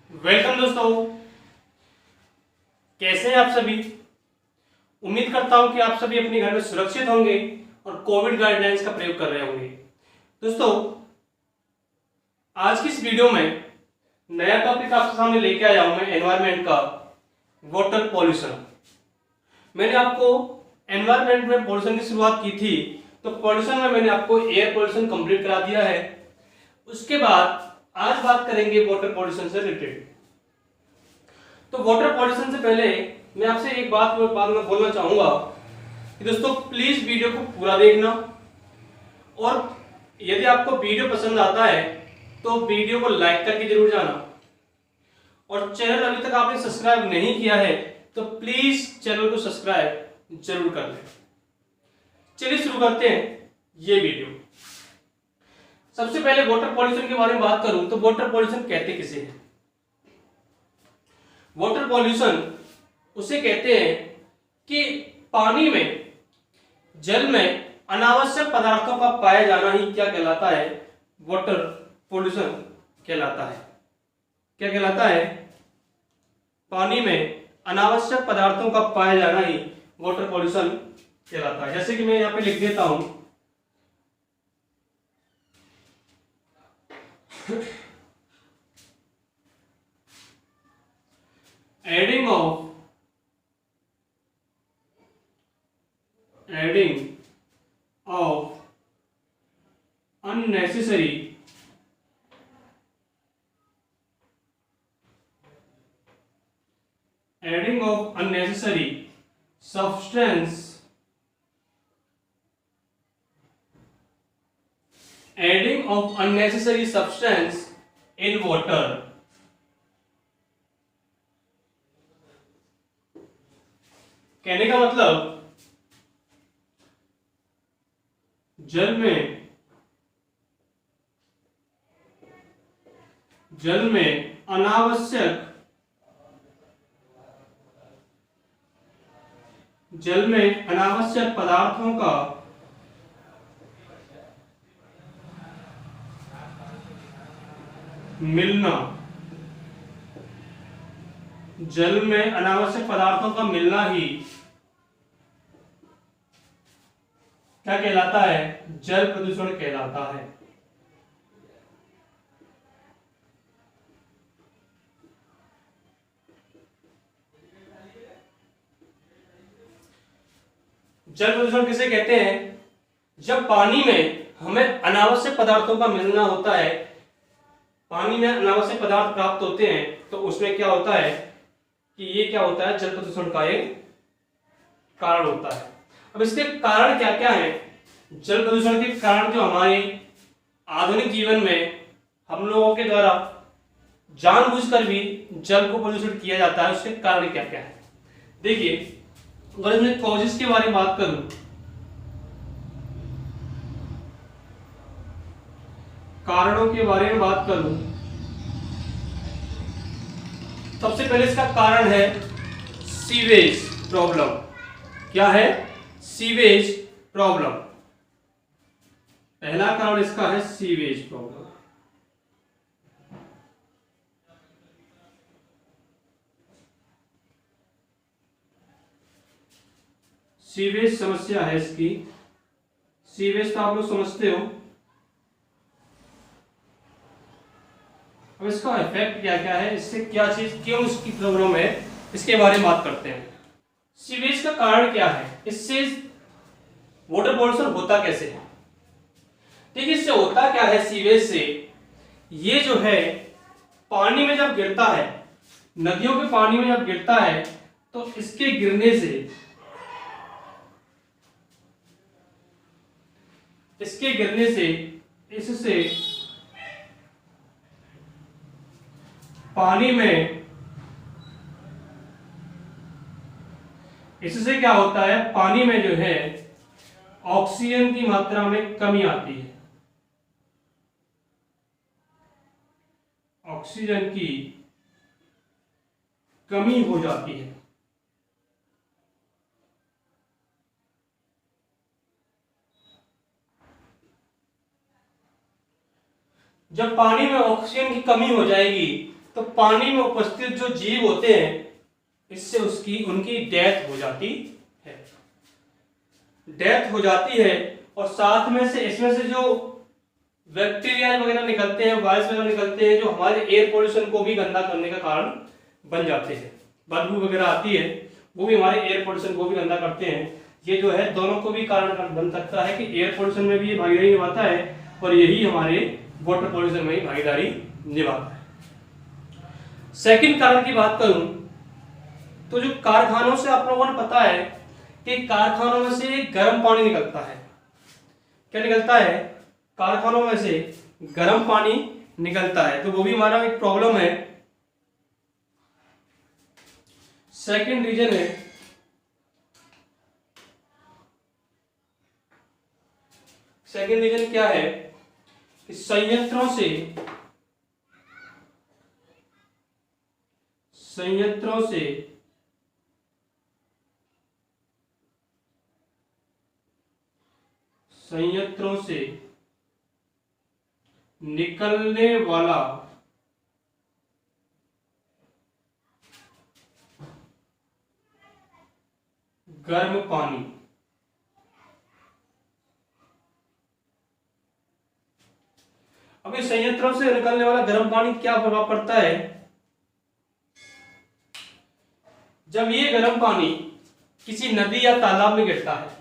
Welcome दोस्तों, कैसे हैं आप सभी। उम्मीद करता हूं कि आप सभी अपने घर में सुरक्षित होंगे और कोविड गाइडलाइंस का प्रयोग कर रहे होंगे। दोस्तों, आज की इस वीडियो में नया टॉपिक आपके सामने लेके आया हूं मैं एनवायरनमेंट का, वाटर पॉल्यूशन। मैंने आपको एनवायरनमेंट में पॉल्यूशन की शुरुआत की थी, तो पॉल्यूशन में मैंने आपको एयर पॉल्यूशन कंप्लीट करा दिया है। उसके बाद आज बात करेंगे वाटर पॉल्यूशन से रिलेटेड। तो वाटर पॉल्यूशन से पहले मैं आपसे एक बात में बोलना चाहूंगा कि दोस्तों प्लीज वीडियो को पूरा देखना, और यदि आपको वीडियो पसंद आता है तो वीडियो को लाइक करके जरूर जाना, और चैनल अभी तक आपने सब्सक्राइब नहीं किया है तो प्लीज चैनल को सब्सक्राइब जरूर कर लें। चलिए शुरू करते हैं ये वीडियो। सबसे पहले वाटर पॉल्यूशन के बारे में बात करूं तो वाटर पॉल्यूशन कहते किसे हैं। वाटर पॉल्यूशन उसे कहते हैं कि पानी में, जल में अनावश्यक पदार्थों का पाया जाना ही क्या कहलाता है, वाटर पॉल्यूशन कहलाता है। क्या कहलाता है? पानी में अनावश्यक पदार्थों का पाया जाना ही वाटर पॉल्यूशन कहलाता है। जैसे कि मैं यहां पे लिख देता हूं adding of unnecessary substance in water। कहने का मतलब जल में अनावश्यक पदार्थों का मिलना, जल में अनावश्यक पदार्थों का मिलना ही क्या कहलाता है? जल प्रदूषण कहलाता है। जल प्रदूषण किसे कहते हैं? जब पानी में हमें अनावश्यक पदार्थों का मिलना होता है, पानी में अनावश्यक पदार्थ प्राप्त होते हैं, तो उसमें क्या होता है कि ये क्या होता है, जल प्रदूषण का एक कारण होता है। अब इसके कारण क्या क्या है? जल प्रदूषण के कारण जो हमारे आधुनिक जीवन में हम लोगों के द्वारा जानबूझकर भी जल को प्रदूषित किया जाता है, उसके कारण क्या क्या है। देखिए, अगर मैं कॉजेस के बारे में बात करूं, कारणों के बारे में बात करूं, सबसे पहले इसका कारण है सीवेज प्रॉब्लम। क्या है? Sewage problem. पहला कारण इसका है सीवेज प्रॉब्लम। सीवेज समस्या है इसकी। सीवेज तो आप लोग समझते हो। अब इसका इफेक्ट क्या क्या है, इससे क्या चीज, क्यों इसकी प्रॉब्लम है, इसके बारे में बात करते हैं। सीवेज का कारण क्या है, इससे वाटर पॉल्यूशन होता कैसे है। देखिए, इससे होता क्या है सीवेज से, ये जो है पानी में जब गिरता है, नदियों के पानी में जब गिरता है, तो इसके गिरने से इससे पानी में, इससे क्या होता है, पानी में जो है ऑक्सीजन की मात्रा में कमी आती है। ऑक्सीजन की कमी हो जाती है। जब पानी में ऑक्सीजन की कमी हो जाएगी तो पानी में उपस्थित जो जीव होते हैं इससे उनकी डेथ हो जाती है। डेथ हो जाती है और साथ में से इसमें से जो बैक्टीरिया वगैरह निकलते हैं, वायरस वगैरह निकलते हैं, जो हमारे एयर पोल्यूशन को भी गंदा करने का कारण बन जाते हैं। बदबू वगैरह आती है वो भी हमारे एयर पोल्यूशन को भी गंदा करते हैं। ये जो है दोनों को भी कारण बन सकता है कि एयर पोल्यूशन में भी ये भागीदारी निभाता है और यही हमारे वाटर पोल्यूशन में ही भागीदारी निभाता है। सेकंड कारण की बात करूं तो जो कारखानों से आप लोगों ने पता है कि कारखानों में से गर्म पानी निकलता है। क्या निकलता है? कारखानों में से गर्म पानी निकलता है, तो वो भी हमारा एक प्रॉब्लम है। सेकंड रीजन है सेकंड रीजन क्या है कि संयंत्रों से निकलने वाला गर्म पानी अभी संयंत्रों से निकलने वाला गर्म पानी क्या प्रभाव पड़ता है? जब ये गर्म पानी किसी नदी या तालाब में गिरता है,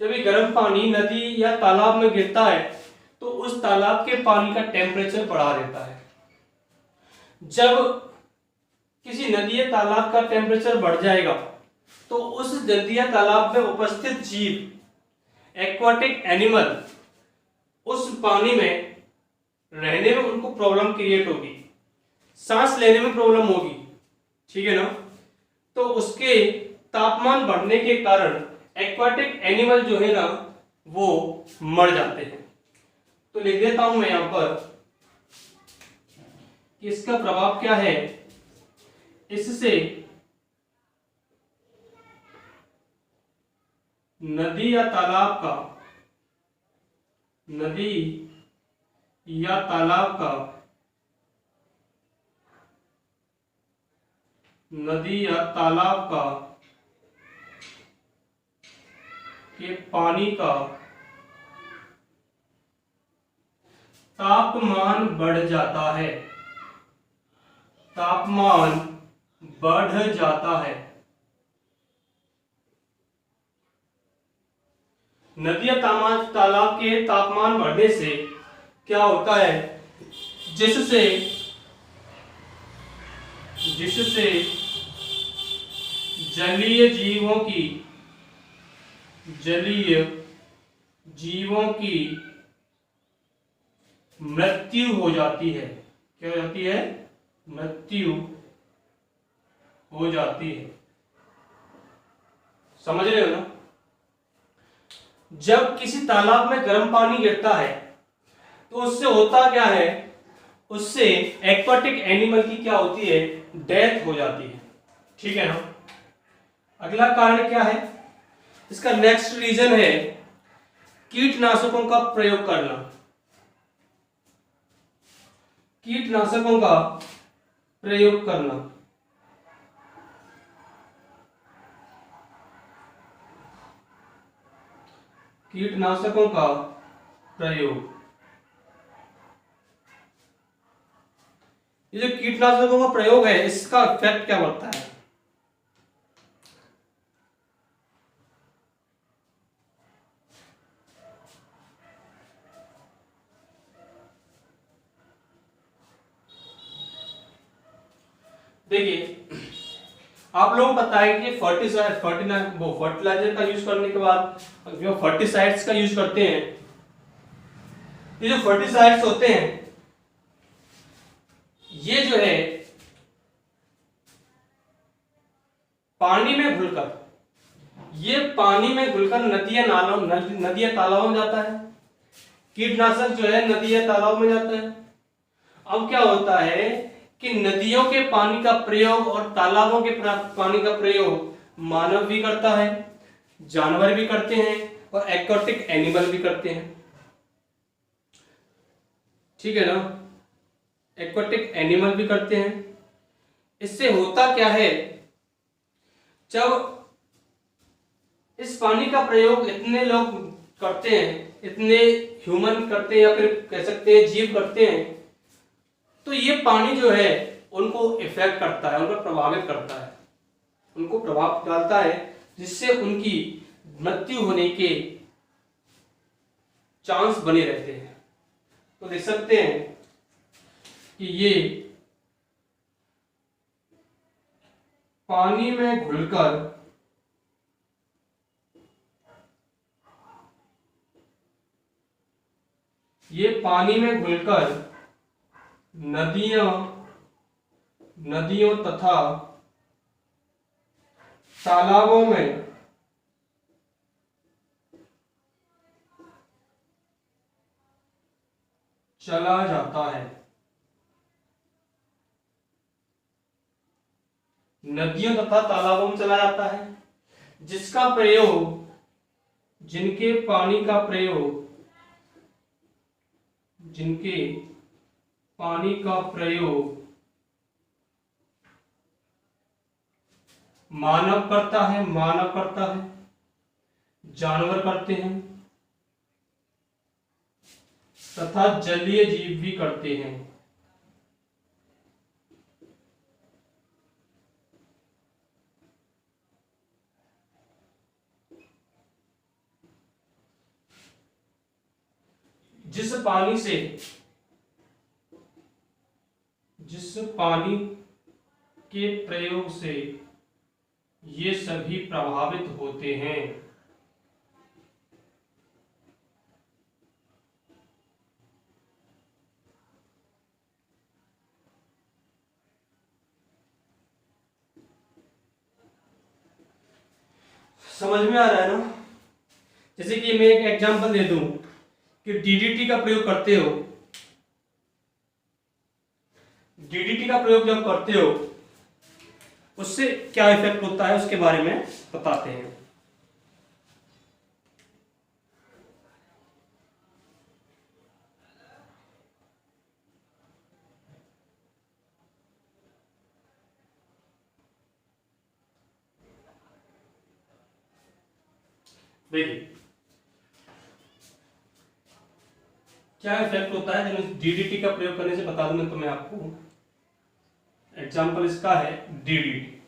जब ये गर्म पानी नदी या तालाब में गिरता है तो उस तालाब के पानी का टेम्परेचर बढ़ा देता है। जब किसी नदी या तालाब का टेम्परेचर बढ़ जाएगा तो उस नदी या तालाब में उपस्थित जीव, एक्वाटिक एनिमल, उस पानी में रहने में उनको प्रॉब्लम क्रिएट होगी, सांस लेने में प्रॉब्लम होगी, ठीक है ना। तो उसके तापमान बढ़ने के कारण एक्वाटिक एनिमल जो है ना वो मर जाते हैं। तो लिख देता हूं मैं यहां पर कि इसका प्रभाव क्या है। इससे नदी या तालाब का के पानी का तापमान बढ़ जाता है, तापमान बढ़ जाता है। नदी या तालाब के तापमान बढ़ने से क्या होता है? जिससे जलीय जीवों की मृत्यु हो जाती है। क्या हो जाती है? मृत्यु हो जाती है। समझ रहे हो ना? जब किसी तालाब में गर्म पानी गिरता है तो उससे होता क्या है? उससे एक्वाटिक एनिमल की क्या होती है? डेथ हो जाती है, ठीक है ना। अगला कारण क्या है? इसका नेक्स्ट रीजन है कीटनाशकों का प्रयोग करना। कीटनाशकों का प्रयोग करना। कीटनाशकों का प्रयोग, ये जो कीटनाशकों का प्रयोग है इसका इफेक्ट क्या पड़ता है? देखिए, आप लोगों को पता है कि फर्टिलाइजर का यूज करने के बाद जो फर्टिसाइड्स का यूज करते हैं, ये जो फर्टिसाइड्स होते हैं ये जो है पानी में घुलकर नदी या तालाबों में जाता है। कीटनाशक जो है नदी या तालाब में जाता है। अब क्या होता है कि नदियों के पानी का प्रयोग और तालाबों के पानी का प्रयोग मानव भी करता है, जानवर भी करते हैं और एक्वाटिक एनिमल भी करते हैं, ठीक है ना। एक्वाटिक एनिमल भी करते हैं। इससे होता क्या है, जब इस पानी का प्रयोग इतने लोग करते हैं, इतने ह्यूमन करते हैं या फिर कह सकते हैं जीव करते हैं, तो ये पानी जो है उनको इफेक्ट करता है, उनको प्रभावित करता है, उनको प्रभाव डालता है, जिससे उनकी मृत्यु होने के चांस बने रहते हैं। तो देख सकते हैं कि ये पानी में घुलकर नदियों तथा तालाबों में चला जाता है। नदियों तथा तालाबों में चला जाता है, जिसका प्रयोग, जिनके पानी का प्रयोग मानव करता है, जानवर करते हैं तथा जलीय जीव भी करते हैं। जिस पानी के प्रयोग से ये सभी प्रभावित होते हैं। समझ में आ रहा है ना? जैसे कि मैं एक एग्जांपल दे दूं कि डीडीटी का प्रयोग करते हो, डीडीटी का प्रयोग जब करते हो उससे क्या इफेक्ट होता है उसके बारे में बताते हैं। देखिए क्या इफेक्ट होता है जब डीडीटी का प्रयोग करने से बता दूंगा। तो मैं आपको एग्जांपल इसका है डीडीटी।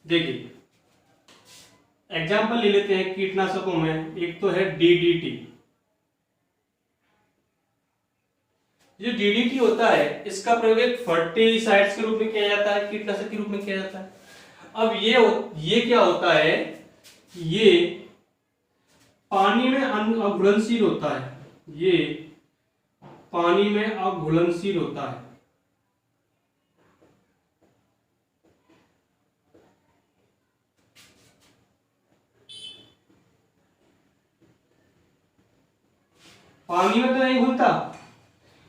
देखिए एग्जांपल ले लेते हैं कीटनाशकों में। एक तो है डीडीटी। जो डीडीटी होता है इसका प्रयोग एक फर्टिलाइजर्स के रूप में किया जाता है, कीटनाशक के रूप में किया जाता है। अब ये क्या होता है, ये पानी में अघुलनशील होता है, ये पानी में अघुलनशील होता है। पानी में तो नहीं घुलता,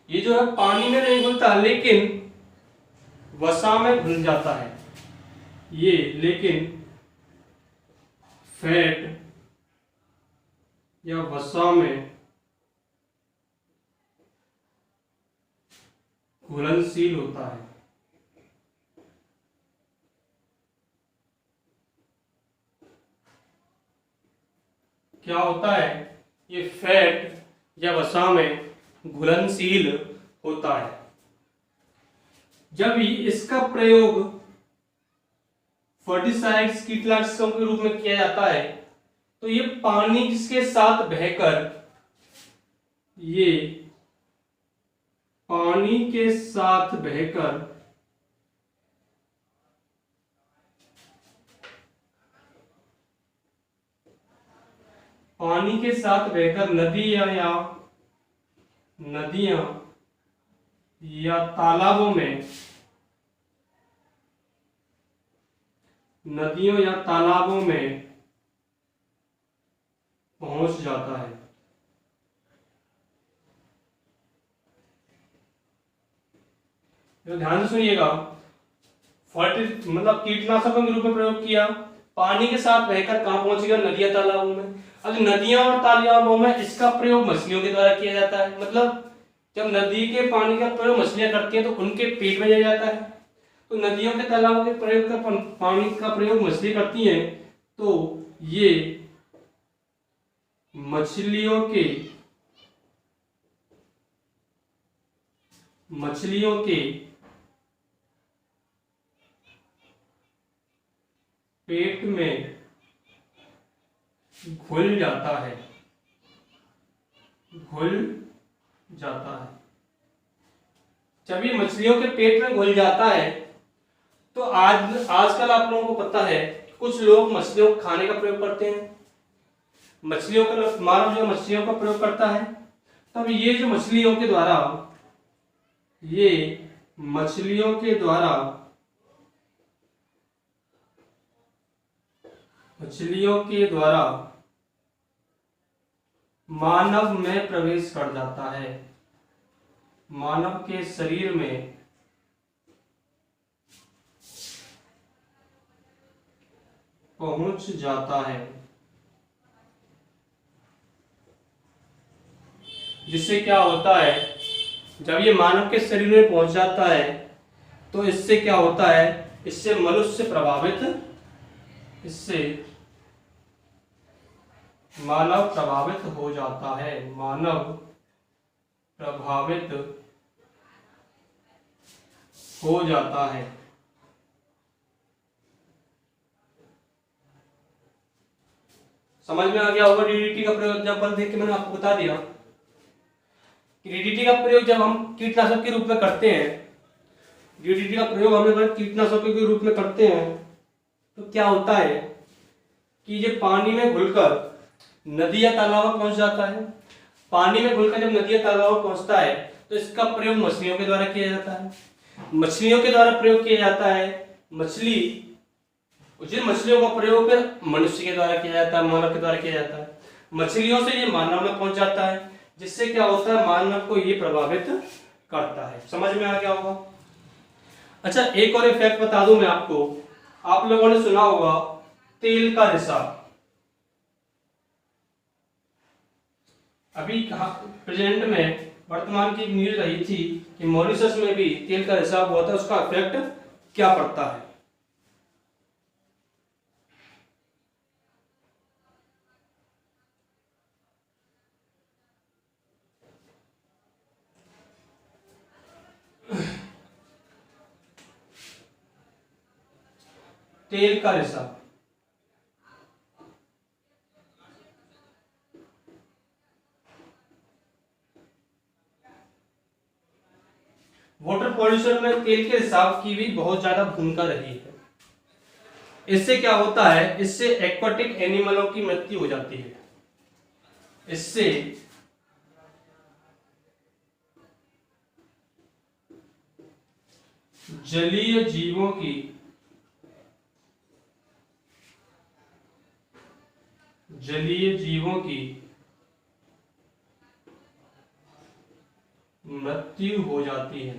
ये जो है पानी में नहीं घुलता लेकिन वसा में घुल जाता है ये, लेकिन फैट या वसा में घुलनशील होता है। क्या होता है, ये फैट या वसा में घुलनशील होता है। जब इसका प्रयोग फर्टिलाइजर्स कीटनाशकों के रूप में किया जाता है तो ये पानी के साथ बहकर, ये पानी के साथ बहकर नदियां या तालाबों में, पहुंच जाता है। तो ध्यान से सुनिएगा, फर्टि मतलब कीटनाशकों के रूप में प्रयोग किया, पानी के साथ रहकर कहाँ पहुंच गया, नदियां तालाबों में। अब नदियां और तालाबों में इसका प्रयोग मछलियों के द्वारा किया जाता है, मतलब जब नदी के पानी का प्रयोग मछलियां करती हैं तो उनके पेट में जाया जाता है। तो नदियों के तालाबों के प्रयोग का पानी का प्रयोग मछली करती हैं, तो ये मछलियों के पेट में घुल जाता है। जब ये मछलियों के पेट में घुल जाता है तो आजकल आप लोगों को पता है कुछ लोग मछलियों को खाने का प्रयोग करते हैं, मानव जो मछलियों का प्रयोग करता है। तब ये जो मछलियों के द्वारा मानव में प्रवेश कर जाता है, मानव के शरीर में पहुंच जाता है, जिससे क्या होता है, जब ये मानव के शरीर में पहुंच जाता है तो इससे क्या होता है, इससे मनुष्य प्रभावित, इससे मानव प्रभावित हो जाता है, मानव प्रभावित हो जाता है। समझ में आ गया होगा डीडीटी का प्रयोग, एग्जाम्पल देख के मैंने आपको बता दिया कि डीडीटी का प्रयोग जब हम कीटनाशक के रूप में करते हैं, डीडीटी का प्रयोग हम लोग कीटनाशक के रूप में करते हैं तो क्या होता है कि ये पानी में घुलकर नदी या तालाब में पहुंच जाता है। पानी में घुलकर जब नदी या तालाब में पहुंचता है तो इसका प्रयोग मछलियों के द्वारा किया जाता है, मछलियों के द्वारा प्रयोग किया जाता है। जिन मछलियों का प्रयोग फिर मनुष्य के द्वारा किया जाता है, मानव के द्वारा किया जाता है। मछलियों से ये मानव में पहुंच जाता है, जिससे क्या होता है, मानव को ये प्रभावित करता है। समझ में आ गया होगा। अच्छा, एक और इफेक्ट बता दूं मैं आपको, आप लोगों ने सुना होगा तेल का रिसाव। अभी प्रेजेंट में वर्तमान की न्यूज रही थी कि मॉरिशस में भी तेल का रिसाव हुआ था, उसका इफेक्ट क्या पड़ता है। तेल का रिसाव, वाटर पॉल्यूशन में तेल के रिसाव की भी बहुत ज्यादा भूमिका रही है। इससे क्या होता है, इससे एक्वाटिक एनिमलों की मृत्यु हो जाती है। इससे जलीय जीवों की मृत्यु हो जाती है।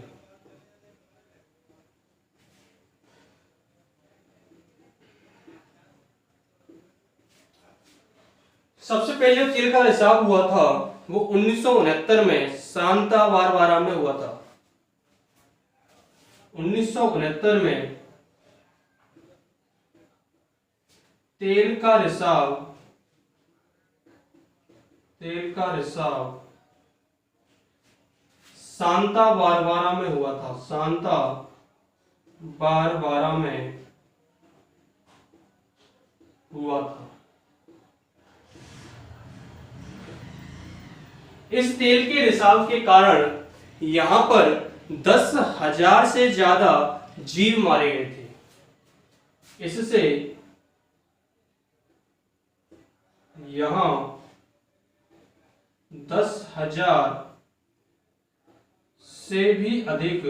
सबसे पहले तेल का रिसाव हुआ था वो 1969 में सांता बारबारा में हुआ था। 1969 में तेल का रिसाव सांता बारबारा में हुआ था। सांता बारबारा में हुआ था। इस तेल के रिसाव के कारण यहां पर 10,000 से ज्यादा जीव मारे गए थे। इससे यहां 10,000 से भी अधिक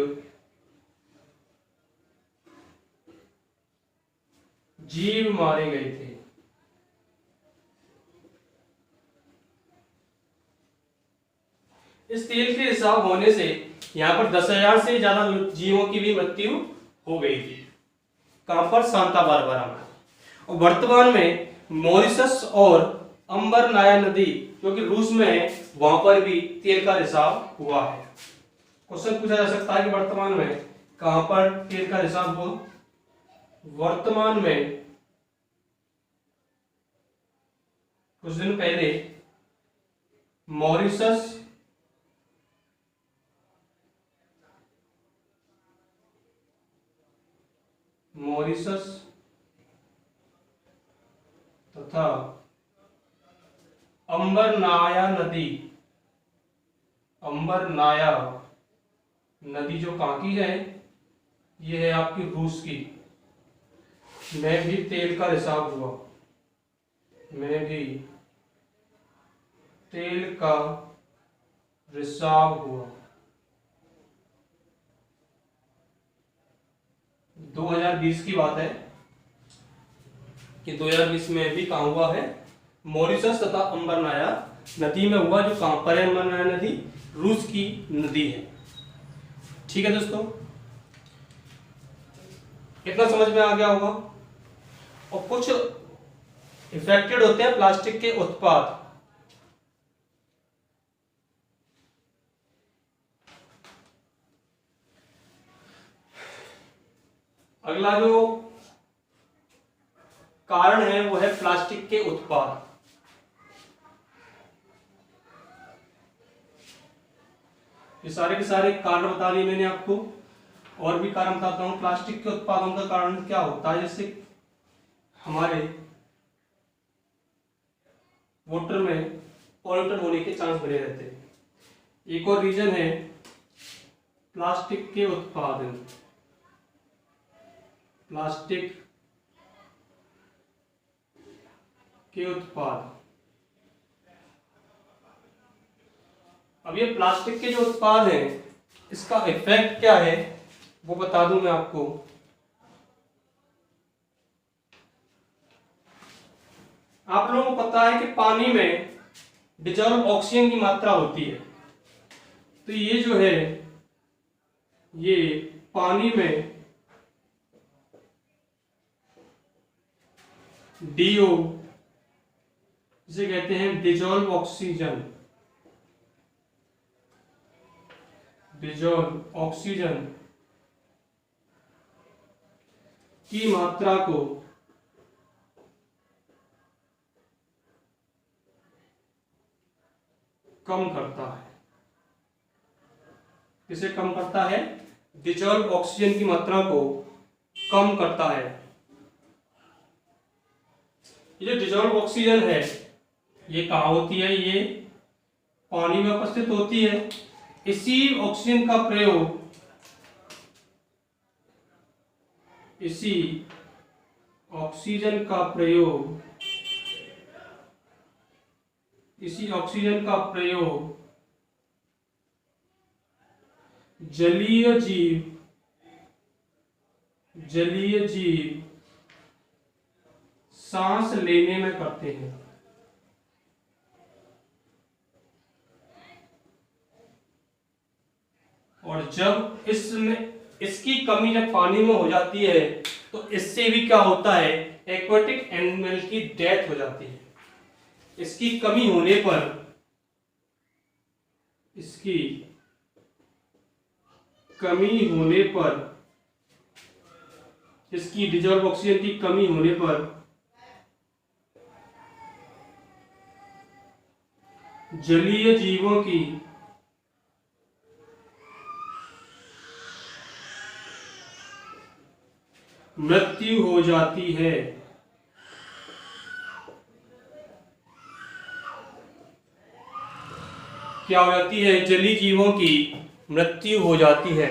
जीव मारे गए थे। इस तेल के रिसाव होने से यहाँ पर 10,000 से ज्यादा जीवों की भी मृत्यु हो गई थी। कहां पर? सांता बारबरा में। और वर्तमान में मॉरिशस और अंबरनाया नदी जो कि रूस में है, वहां पर भी तेल का रिसाव हुआ है। क्वेश्चन पूछा जा सकता है कि वर्तमान में कहां पर तेल का रिसाव हुआ? वर्तमान में कुछ दिन पहले मॉरिशस तथा अंबरनाया नदी जो कहां की है? ये है आपकी रूस की, में भी तेल का रिसाव हुआ। में भी तेल का रिसाव हुआ। 2020 की बात है कि 2020 में भी कहां हुआ है? मॉरिशस तथा अंबरनाया नदी में हुआ। जो कहां पर है अंबरनाया नदी? रूस की नदी है। ठीक है दोस्तों, इतना समझ में आ गया होगा। और कुछ इफेक्टेड होते हैं प्लास्टिक के उत्पाद। अगला जो कारण है वो है प्लास्टिक के उत्पाद। ये सारे के सारे कारण बता दिए मैंने आपको, और भी कारण बताता हूं। प्लास्टिक के उत्पादों का कारण क्या होता है? जैसे हमारे वाटर में पॉल्यूटेड होने के चांस बने रहते हैं। एक और रीजन है प्लास्टिक के उत्पादन। प्लास्टिक के उत्पाद। अब ये प्लास्टिक के जो उत्पाद हैं, इसका इफेक्ट क्या है वो बता दूं मैं आपको। आप लोगों को पता है कि पानी में डिजॉल्व ऑक्सीजन की मात्रा होती है। तो ये जो है, ये पानी में DO जिसे कहते हैं डिजॉल्व ऑक्सीजन। डिजॉल्व ऑक्सीजन की मात्रा को कम करता है। किसे कम करता है? डिजॉल्व ऑक्सीजन की मात्रा को कम करता है। ये जो डिजॉल्व ऑक्सीजन है, ये कहाँ होती है? ये पानी में उपस्थित होती है। इसी ऑक्सीजन का प्रयोग इसी ऑक्सीजन का प्रयोग जलीय जीव सांस लेने में करते हैं। और जब इसकी कमी जब पानी में हो जाती है, तो इससे भी क्या होता है? एक्वेटिक एनिमल की डेथ हो जाती है। इसकी कमी होने पर इसकी डिजॉल्व ऑक्सीजन की कमी होने पर जलीय जीवों की मृत्यु हो जाती है। क्या हो जाती है? जलीय जीवों की मृत्यु हो जाती है।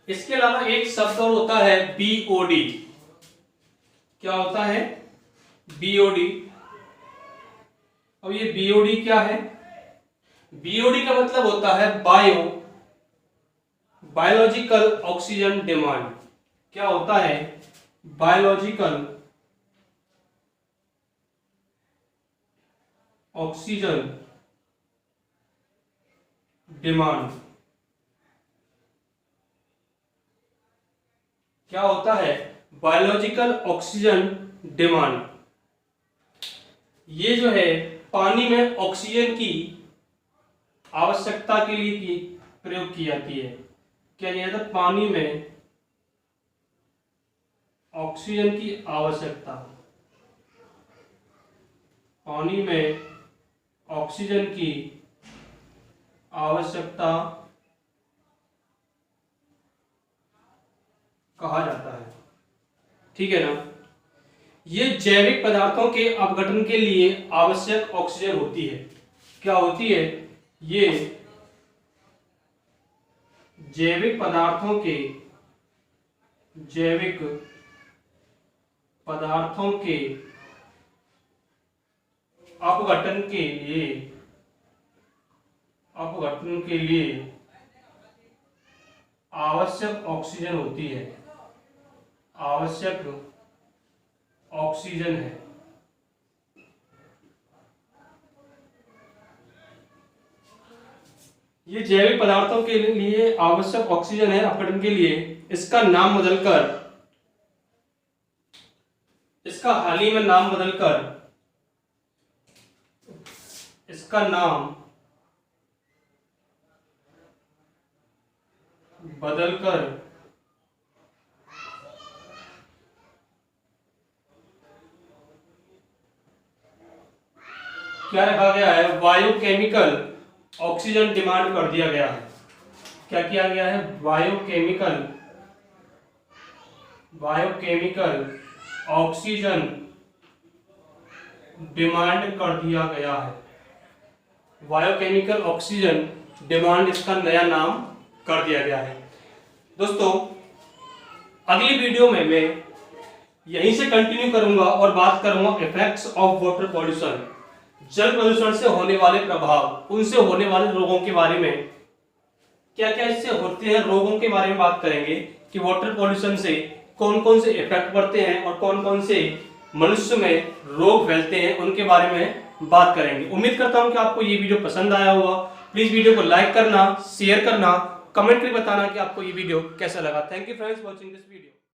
इसके अलावा एक शब्द और होता है BOD। क्या होता है? BOD। अब ये BOD क्या है? BOD का मतलब होता है बायोलॉजिकल ऑक्सीजन डिमांड। क्या होता है? Biological oxygen demand. क्या होता है? Biological oxygen demand. ये जो है पानी में ऑक्सीजन की आवश्यकता के लिए प्रयोग की जाती है। क्या किया जाता है? पानी में ऑक्सीजन की आवश्यकता, पानी में ऑक्सीजन की आवश्यकता कहा जाता है। ठीक है ना? ये जैविक पदार्थों के अपघटन के लिए आवश्यक ऑक्सीजन होती है। क्या होती है? ये जैविक पदार्थों के अपघटन के लिए आवश्यक ऑक्सीजन होती है, आवश्यक ऑक्सीजन है। ये जैविक पदार्थों के लिए आवश्यक ऑक्सीजन है अपघटन के लिए। इसका हाल ही में नाम बदलकर क्या रखा गया है? बायोकेमिकल ऑक्सीजन डिमांड कर दिया गया है। क्या किया गया है? बायोकेमिकल ऑक्सीजन डिमांड कर दिया गया है। बायोकेमिकल ऑक्सीजन डिमांड, इसका नया नाम कर दिया गया है। दोस्तों, अगली वीडियो में मैं यहीं से कंटिन्यू करूंगा और बात करूंगा इफेक्ट्स ऑफ वाटर पॉल्यूशन, जल प्रदूषण से होने वाले प्रभाव, उनसे होने वाले रोगों के बारे में, क्या क्या इससे होते हैं रोगों के बारे में बात करेंगे कि वाटर पॉल्यूशन से कौन कौन से इफेक्ट पड़ते हैं और कौन कौन से मनुष्य में रोग फैलते हैं, उनके बारे में बात करेंगे। उम्मीद करता हूं कि आपको ये वीडियो पसंद आया होगा। प्लीज वीडियो को लाइक करना, शेयर करना, कमेंट में बताना कि आपको ये वीडियो कैसा लगा। Thank you friends watching this video.